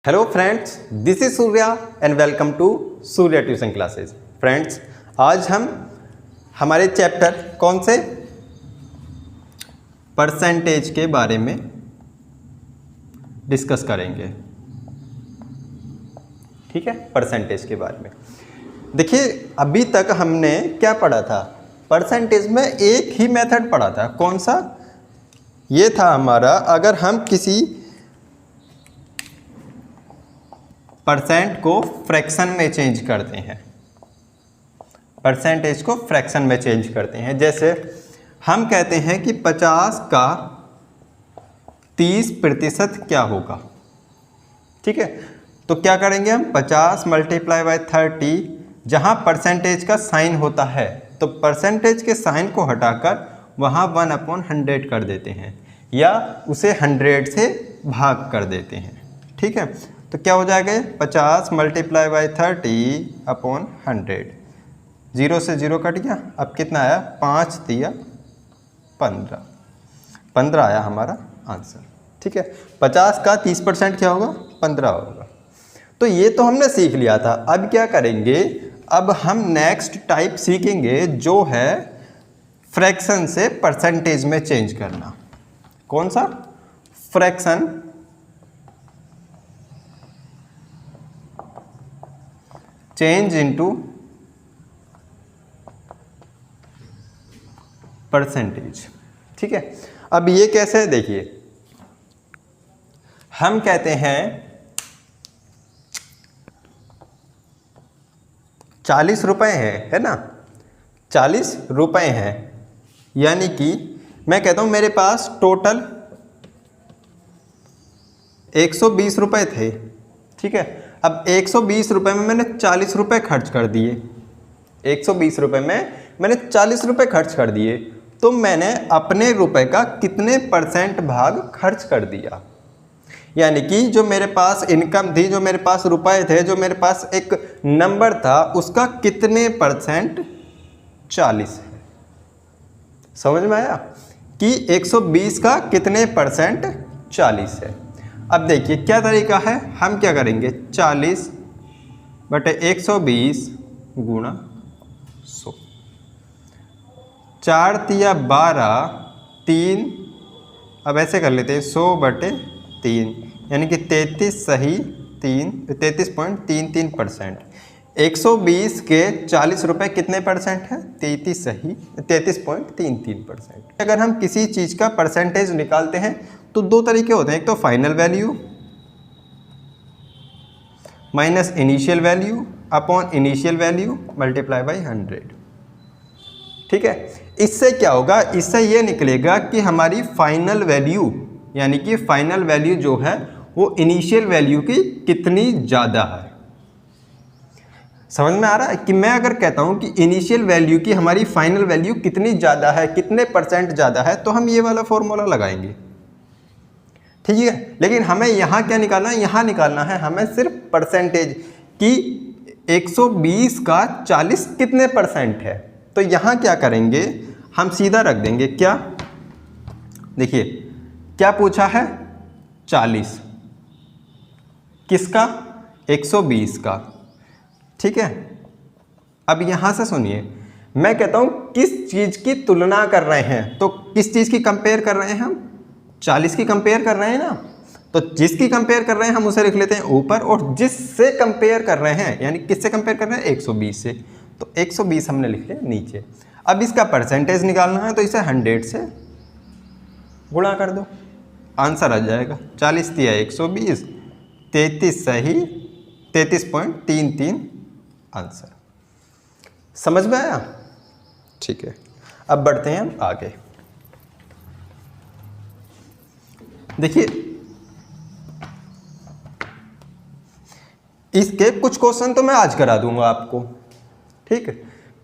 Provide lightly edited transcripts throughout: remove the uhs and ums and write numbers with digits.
Hello friends, this is Surya and welcome to Surya tuition classes. Friends, आज हम हमारे chapter कौन से परसेंटेज के बारे में डिस्कस करेंगे। ठीक है, परसेंटेज के बारे में। देखिए, अभी तक हमने क्या पढ़ा था? परसेंटेज में एक ही मेथड पढ़ा था। कौन सा? ये था हमारा, अगर हम किसी परसेंट को फ्रैक्शन में चेंज करते हैं, परसेंटेज को फ्रैक्शन में चेंज करते हैं। जैसे हम कहते हैं कि 50 का 30% क्या होगा। ठीक है, तो क्या करेंगे हम? 50 मल्टीप्लाई बाय 30, जहाँ परसेंटेज का साइन होता है तो परसेंटेज के साइन को हटाकर वहाँ 1/100 कर देते हैं या उसे 100 से भाग कर देते हैं। ठीक है, तो क्या हो जाएगा? 50 मल्टीप्लाई बाय 30/100। 0 से 0 कट गया। अब कितना आया? 5 दिया 15 आया हमारा आंसर। ठीक है, 50 का 30% क्या होगा? 15 होगा। तो ये तो हमने सीख लिया था। अब क्या करेंगे? अब हम नेक्स्ट टाइप सीखेंगे, जो है फ्रैक्शन से परसेंटेज में चेंज करना। कौन सा? Fraction change into percentage. ठीक है, अब ये कैसे है? देखिए, हम कहते हैं 40 रुपए है ना? 40 रुपए हैं, यानी कि मैं कहता हूं मेरे पास टोटल 120 रुपए थे। ठीक है, अब 120 रुपए में मैंने 40 रुपए खर्च कर दिए। 120 रुपए में मैंने 40 रुपए खर्च कर दिए, तो मैंने अपने रुपए का कितने परसेंट भाग खर्च कर दिया। यानी कि जो मेरे पास इनकम थी, जो मेरे पास रुपए थे, जो मेरे पास एक नंबर था, उसका कितने परसेंट 40 है। समझ में आया कि 120 का कितने परसेंट 40 है। अब देखिए क्या तरीका है, हम क्या करेंगे? 40/120 गुणा 100। 4 तिया 12, 3, अब ऐसे कर लेते हैं 100/3, यानी कि 33.33% 120 के 40 रुपये कितने परसेंट है? 33.33%। अगर हम किसी चीज़ का परसेंटेज निकालते हैं तो दो तरीके होते हैं। एक तो final value minus initial value upon initial value multiply by 100। ठीक है, इससे क्या होगा? इससे ये निकलेगा कि हमारी फाइनल वैल्यू, यानी कि फाइनल वैल्यू जो है वो इनिशियल वैल्यू की कितनी ज़्यादा है। समझ में आ रहा है कि मैं अगर कहता हूं कि इनिशियल वैल्यू की हमारी फाइनल वैल्यू कितनी ज़्यादा है, कितने परसेंट ज़्यादा है, तो हम ये वाला फॉर्मूला लगाएंगे। ठीक है, लेकिन हमें यहाँ क्या निकालना है? यहाँ निकालना है हमें सिर्फ परसेंटेज कि 120 का 40 कितने परसेंट है। तो यहाँ क्या करेंगे? हम सीधा रख देंगे। क्या? देखिए, क्या पूछा है? 40 किसका? 120 का। ठीक है, अब यहाँ से सुनिए, मैं कहता हूँ किस चीज़ की तुलना कर रहे हैं, तो किस चीज़ की कंपेयर कर रहे हैं हम? 40 की कंपेयर कर रहे हैं ना। तो जिसकी कंपेयर कर रहे हैं हम उसे लिख लेते हैं ऊपर, और जिससे कंपेयर कर रहे हैं, यानी किससे कंपेयर कर रहे हैं? 120 से, तो 120 हमने लिख लिया नीचे। अब इसका परसेंटेज निकालना है तो इसे 100 से गुणा कर दो, आंसर आ जाएगा। 40 दिया 120, 33 सही, 33.33 आंसर। समझ में आया? ठीक है, अब बढ़ते हैं हम आगे। देखिए, इसके कुछ क्वेश्चन तो मैं आज करा दूंगा आपको। ठीक है,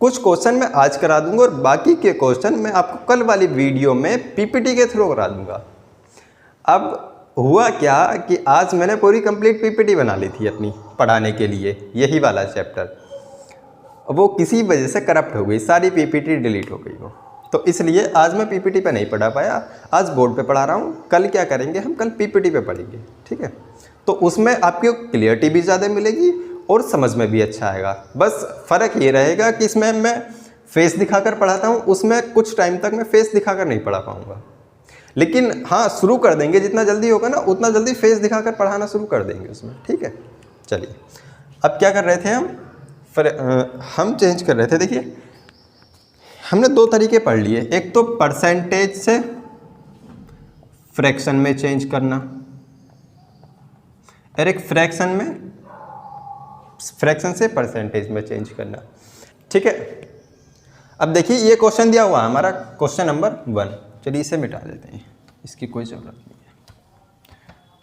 कुछ क्वेश्चन मैं आज करा दूंगा और बाकी के क्वेश्चन मैं आपको कल वाली वीडियो में पीपीटी के थ्रू करा दूंगा। अब हुआ क्या कि आज मैंने पूरी कंप्लीट पीपीटी बना ली थी अपनी पढ़ाने के लिए, यही वाला चैप्टर। वो किसी वजह से करप्ट हो गई, सारी पीपीटी डिलीट हो गई वो, तो इसलिए आज मैं पीपीटी पे नहीं पढ़ा पाया। आज बोर्ड पे पढ़ा रहा हूँ। कल क्या करेंगे? हम कल पीपीटी पे पढ़ेंगे। ठीक है, तो उसमें आपको क्लियरिटी भी ज़्यादा मिलेगी और समझ में भी अच्छा आएगा। बस फ़र्क ये रहेगा कि इसमें मैं फेस दिखाकर पढ़ाता हूँ, उसमें कुछ टाइम तक मैं फेस दिखाकर नहीं पढ़ा पाऊँगा। लेकिन हाँ, शुरू कर देंगे, जितना जल्दी होगा ना उतना जल्दी फेस दिखाकर पढ़ाना शुरू कर देंगे उसमें। ठीक है, चलिए अब क्या कर रहे थे हम चेंज कर रहे थे। देखिए हमने दो तरीके पढ़ लिए, एक तो परसेंटेज से फ्रैक्शन में चेंज करना और एक फ्रैक्शन से परसेंटेज में चेंज करना। ठीक है, अब देखिए ये क्वेश्चन दिया हुआ है हमारा, क्वेश्चन नंबर 1। चलिए इसे मिटा देते हैं, इसकी कोई ज़रूरत नहीं है।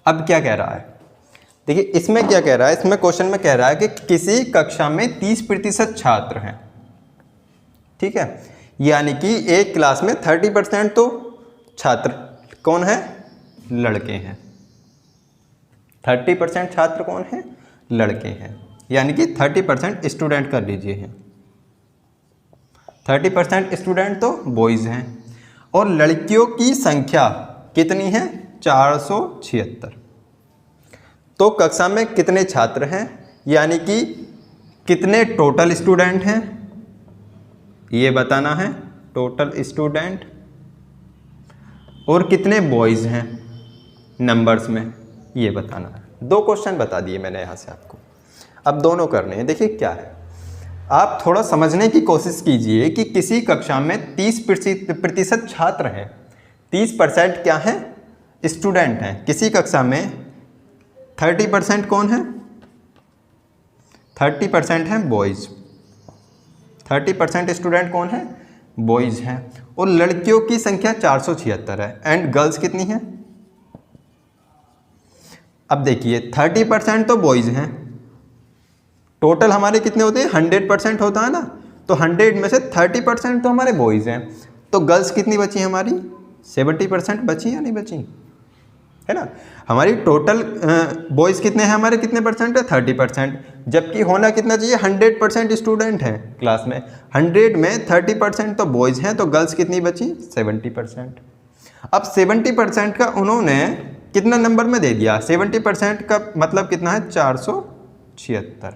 अब क्या कह रहा है, देखिए इसमें क्या कह रहा है, इसमें क्वेश्चन में कह रहा है कि किसी कक्षा में 30% छात्र हैं। ठीक है, यानी कि एक क्लास में 30% तो छात्र कौन है, लड़के हैं। 30% छात्र कौन है, लड़के हैं, यानी कि 30% स्टूडेंट कर लीजिए हैं। 30% स्टूडेंट तो बॉयज़ हैं और लड़कियों की संख्या कितनी है, 476। तो कक्षा में कितने छात्र हैं, यानी कि कितने टोटल स्टूडेंट हैं ये बताना है, टोटल स्टूडेंट, और कितने बॉयज़ हैं नंबर्स में ये बताना है। दो क्वेश्चन बता दिए मैंने यहाँ से आपको, अब दोनों करने हैं। देखिए क्या है, आप थोड़ा समझने की कोशिश कीजिए कि किसी कक्षा में 30% छात्र हैं, 30% क्या है, स्टूडेंट हैं। किसी कक्षा में 30% कौन है, 30% हैं बॉयज़। 30% स्टूडेंट कौन है, बॉयज़ हैं, और लड़कियों की संख्या 476 है। एंड गर्ल्स कितनी है, अब देखिए 30% तो बॉयज़ हैं, टोटल हमारे कितने होते हैं, 100% होता है ना, तो 100 में से 30% तो हमारे बॉयज़ हैं, तो गर्ल्स कितनी बची हमारी, 70% बची या नहीं बची, है ना। हमारी टोटल बॉयज़ कितने हैं, हमारे कितने परसेंट है, 30%, जबकि होना कितना चाहिए, 100% स्टूडेंट हैं क्लास में। 100 में 30% तो बॉयज़ हैं, तो गर्ल्स कितनी बची, 70%। अब 70% का उन्होंने कितना नंबर में दे दिया, 70% का मतलब कितना है, 476।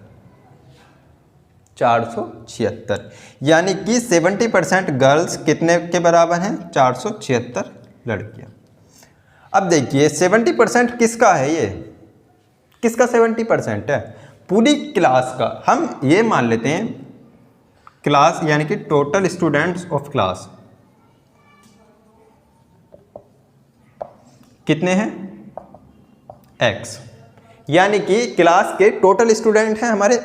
476, यानी कि 70% गर्ल्स कितने के बराबर हैं, 476 लड़कियां। अब देखिए 70% किसका है, ये किसका 70% है, पूरी क्लास का। हम ये मान लेते हैं क्लास यानी कि टोटल स्टूडेंट्स ऑफ क्लास कितने हैं, x, यानी कि क्लास के टोटल स्टूडेंट हैं हमारे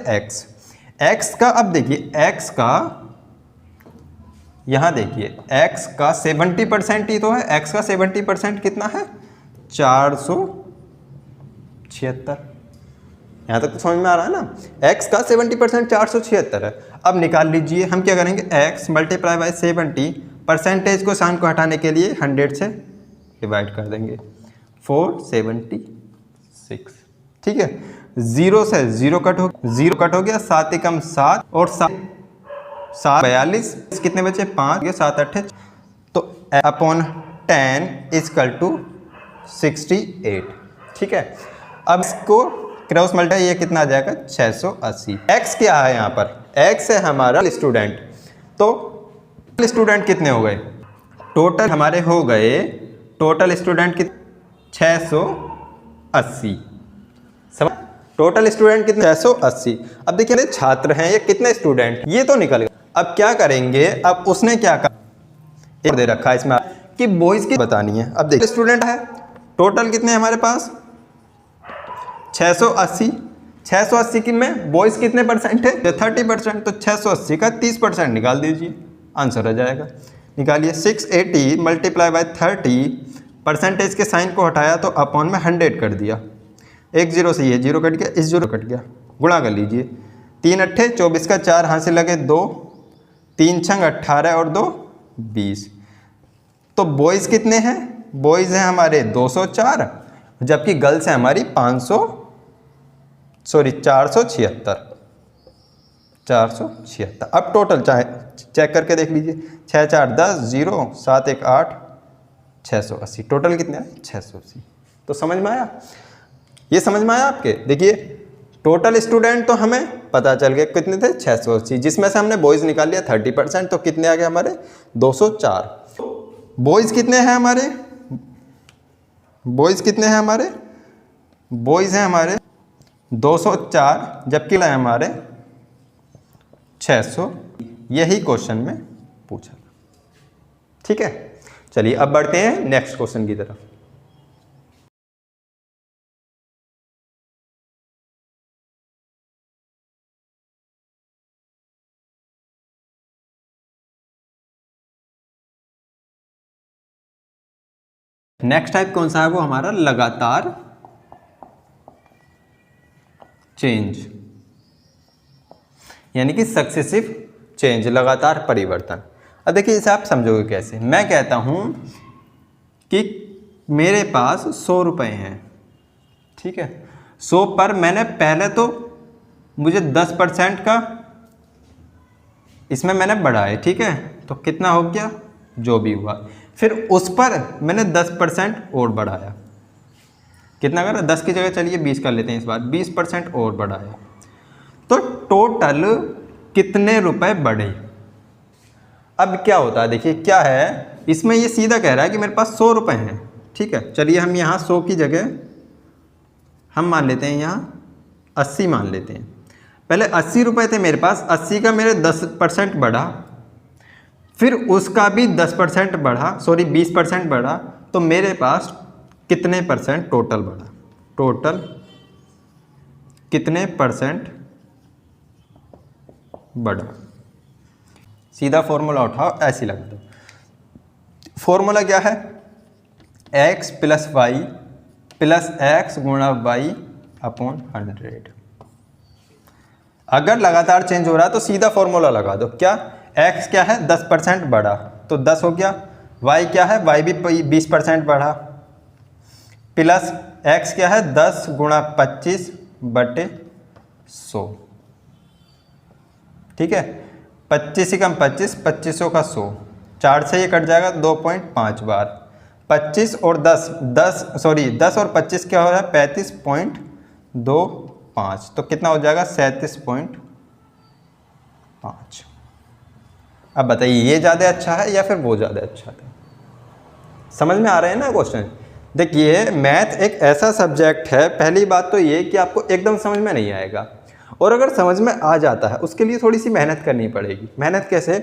x का। अब देखिए x का, यहां देखिए x का 70% ही तो है, x का 70% कितना है, 476। यहां तक तो समझ में आ रहा है ना, x का 70% 476 है। अब निकाल लीजिए, हम क्या करेंगे, x मल्टीप्लाई बाई 70, परसेंटेज को साइन को हटाने के लिए 100 से डिवाइड कर देंगे, 476। ठीक है, 0 से 0 कट हो गया, 7 एकम 7 और 7 42, कितने बचे, 5, 7 8, तो अपॉन 10 इक्वल टू 68। ठीक है, अब इसको क्रॉस मल्टीप्लाई, ये कितना आ जाएगा, 680। x क्या है यहाँ पर, x है हमारा स्टूडेंट, तो स्टूडेंट कितने हो गए, टोटल हमारे हो गए, टोटल स्टूडेंट कितने, 680। समझ, टोटल स्टूडेंट कितने, 680। अब देखिए छात्र हैं ये कितने स्टूडेंट, ये तो निकल गए। अब क्या करेंगे, अब उसने क्या कहा, एक दे रखा है इसमें कि बॉयज की बतानी है। अब देखिए स्टूडेंट है, टोटल कितने हमारे पास, 680। 680 की में बॉयज कितने परसेंट है, 30%, तो 680 का 30% निकाल दीजिए, आंसर आ जाएगा। निकालिए, 680 मल्टीप्लाई बाई 30, परसेंटेज के साइन को हटाया तो अपॉन में 100 कर दिया, एक जीरो से ये जीरो कट गया, इस जीरो कट गया, गुणा कर लीजिए, 3 अट्ठे 24 का 4 हाथ से लगे 2, 3 छंग 18 और 2 20। तो बॉयज़ कितने हैं, बॉयज़ हैं हमारे 204, जबकि गर्ल्स हैं हमारी 476। अब टोटल चाहे चेक करके देख लीजिए, 6 4 10, 0 7 1 8, 680। टोटल कितने आए, 680। तो समझ में आया, ये समझ में आया आपके? देखिए टोटल स्टूडेंट तो हमें पता चल गया कितने थे 680, जिसमें से हमने बॉयज़ निकाल लिया 30%, तो कितने आ गए हमारे 204। बॉयज़ कितने हैं हमारे? बॉयज़ कितने हैं हमारे? बॉयज़ हैं हमारे 204, जबकि है हमारे 600। यही क्वेश्चन में पूछा। ठीक है, चलिए अब बढ़ते हैं नेक्स्ट क्वेश्चन की तरफ। नेक्स्ट टाइप कौन सा है? वो हमारा लगातार चेंज, यानी कि सक्सेसिव चेंज, लगातार परिवर्तन। अब देखिए इसे आप समझोगे कैसे? मैं कहता हूं कि मेरे पास 100 रुपये हैं, ठीक है। 100 पर मैंने पहले तो मुझे 10% का इसमें मैंने बढ़ाए, ठीक है, तो कितना हो गया जो भी हुआ। फिर उस पर मैंने 10% और बढ़ाया, कितना करा 10 की जगह चलिए 20 कर लेते हैं इस बार, 20% और बढ़ाया, तो टोटल कितने रुपए बढ़े। अब क्या होता है, देखिए क्या है इसमें, ये सीधा कह रहा है कि मेरे पास 100 रुपये हैं, ठीक है। चलिए हम यहाँ 100 की जगह हम मान लेते हैं यहाँ 80 मान लेते हैं। पहले 80 रुपये थे मेरे पास, 80 का मेरे 10% बढ़ा, फिर उसका भी 10% बढ़ा, सॉरी 20% बढ़ा, तो मेरे पास कितने परसेंट टोटल बढ़ा? टोटल कितने परसेंट बढ़ा? सीधा फॉर्मूला उठाओ, ऐसे लगा दो। फॉर्मूला क्या है? x plus y plus x गुणा वाई अपॉन 100। अगर लगातार चेंज हो रहा है तो सीधा फॉर्मूला लगा दो। क्या? x क्या है 10% बढ़ा तो 10 हो गया, y क्या है y भी 20% बढ़ा, प्लस x क्या है 10 गुणा 25 बटे 100, ठीक है। 25 से कम 25, 2500 का 100, 4 से ये कट जाएगा 2.5 बार, 25 और 10 और 25 क्या हो रहा है 35.25, तो कितना हो जाएगा 37.5। अब बताइए ये ज़्यादा अच्छा है या फिर वो ज़्यादा अच्छा था? समझ में आ रहे हैं ना क्वेश्चन? देखिए मैथ एक ऐसा सब्जेक्ट है, पहली बात तो ये कि आपको एकदम समझ में नहीं आएगा, और अगर समझ में आ जाता है उसके लिए थोड़ी सी मेहनत करनी पड़ेगी। मेहनत कैसे?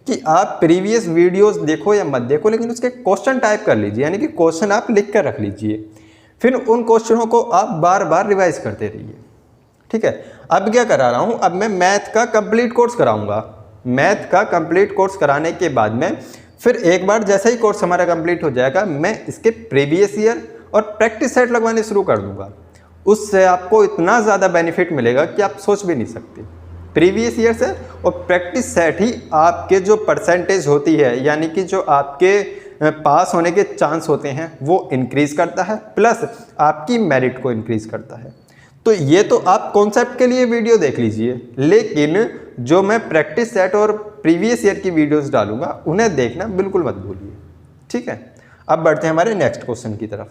कि आप प्रीवियस वीडियोस देखो या मत देखो, लेकिन उसके क्वेश्चन टाइप कर लीजिए, यानी कि क्वेश्चन आप लिख कर रख लीजिए, फिर उन क्वेश्चनों को आप बार बार रिवाइज करते रहिए, ठीक है। अब क्या करा रहा हूँ, अब मैं मैथ का कंप्लीट कोर्स कराऊंगा। मैथ का कंप्लीट कोर्स कराने के बाद में फिर एक बार जैसे ही कोर्स हमारा कंप्लीट हो जाएगा, मैं इसके प्रीवियस ईयर और प्रैक्टिस सेट लगवाने शुरू कर दूंगा। उससे आपको इतना ज़्यादा बेनिफिट मिलेगा कि आप सोच भी नहीं सकते। प्रीवियस ईयर से और प्रैक्टिस सेट ही आपके जो परसेंटेज होती है, यानी कि जो आपके पास होने के चांस होते हैं वो इंक्रीज़ करता है, प्लस आपकी मेरिट को इंक्रीज़ करता है। तो ये तो आप कॉन्सेप्ट के लिए वीडियो देख लीजिए, लेकिन जो मैं प्रैक्टिस सेट और प्रीवियस ईयर की वीडियोस डालूंगा उन्हें देखना बिल्कुल मत भूलिए, ठीक है। अब बढ़ते हैं हमारे नेक्स्ट क्वेश्चन की तरफ।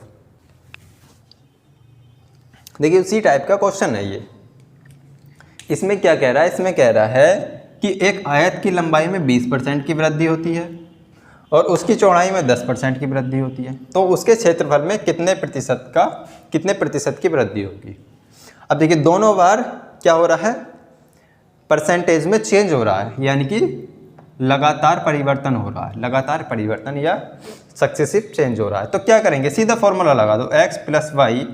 देखिए उसी टाइप का क्वेश्चन है ये। इसमें क्या कह रहा है? इसमें कह रहा है कि एक आयत की लंबाई में 20% की वृद्धि होती है और उसकी चौड़ाई में 10% की वृद्धि होती है, तो उसके क्षेत्रफल में कितने प्रतिशत की वृद्धि होगी। अब देखिए दोनों बार क्या हो रहा है, परसेंटेज में चेंज हो रहा है, यानी कि लगातार परिवर्तन हो रहा है, लगातार परिवर्तन या सक्सेसिव चेंज हो रहा है। तो क्या करेंगे, सीधा फॉर्मूला लगा दो, x plus y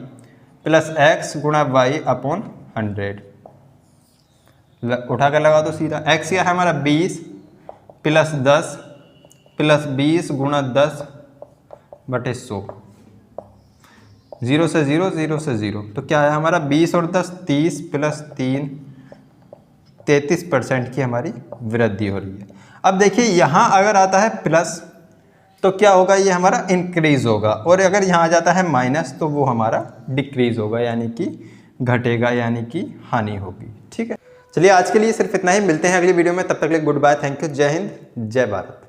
plus x गुणा वाई अपॉन 100, उठा कर लगा दो सीधा। x क्या है हमारा 20 प्लस 10 प्लस 20 गुणा 10 बटे 100, 0 से 0 0 से 0, तो क्या है हमारा 20 और 10 30 प्लस 3 33% की हमारी वृद्धि हो रही है। अब देखिए यहाँ अगर आता है प्लस तो क्या होगा, ये हमारा इंक्रीज होगा, और अगर यहाँ आ जाता है माइनस तो वो हमारा डिक्रीज होगा, यानी कि घटेगा, यानी कि हानि होगी, ठीक है। चलिए आज के लिए सिर्फ इतना ही, मिलते हैं अगली वीडियो में, तब तक के लिए गुड बाय, थैंक यू, जय हिंद, जय भारत।